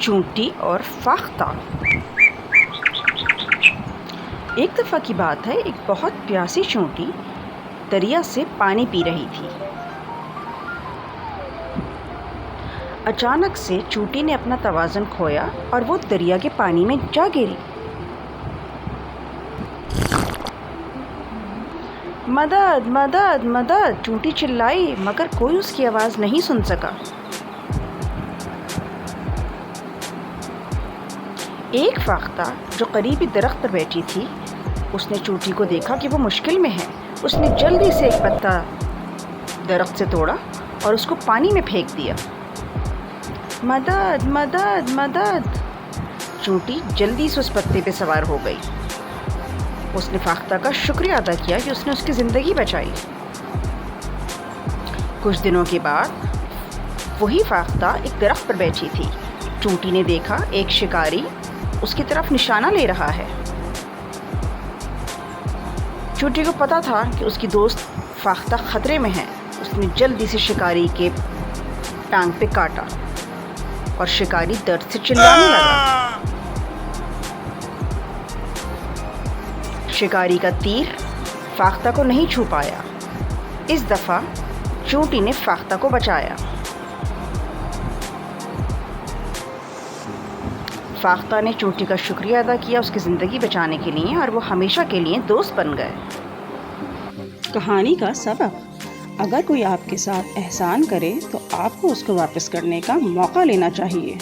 چونٹی اور فاختہ۔ ایک دفعہ کی بات ہے، ایک بہت پیاسی چونٹی دریا سے پانی پی رہی تھی۔ اچانک سے چونٹی نے اپنا توازن کھویا اور وہ دریا کے پانی میں جا گری۔ مدد مدد مدد، چونٹی چلائی مگر کوئی اس کی آواز نہیں سن سکا۔ ایک فاختہ جو قریبی درخت پر بیٹھی تھی، اس نے چونٹی کو دیکھا کہ وہ مشکل میں ہے۔ اس نے جلدی سے ایک پتا درخت سے توڑا اور اس کو پانی میں پھینک دیا۔ مدد مدد مدد، چونٹی جلدی سے اس پتے پہ سوار ہو گئی۔ اس نے فاختہ کا شکریہ ادا کیا کہ اس نے اس کی زندگی بچائی۔ کچھ دنوں کے بعد وہی فاختہ ایک درخت پر بیٹھی تھی۔ چونٹی نے دیکھا ایک شکاری اس کی طرف نشانہ لے رہا ہے۔ چونٹی کو پتا تھا کہ اس کی دوست فاختہ خطرے میں ہے۔ اس نے جلدی سے شکاری کے ٹانگ پہ کاٹا اور شکاری درد سے چلانے لگا۔ شکاری کا تیر فاختہ کو نہیں چھو پایا۔ اس دفعہ چونٹی نے فاختہ کو بچایا۔ فاختہ نے چونٹی کا شکریہ ادا کیا اس کی زندگی بچانے کے لیے، اور وہ ہمیشہ کے لیے دوست بن گئے۔ کہانی کا سبق: اگر کوئی آپ کے ساتھ احسان کرے تو آپ کو اس کو واپس کرنے کا موقع لینا چاہیے۔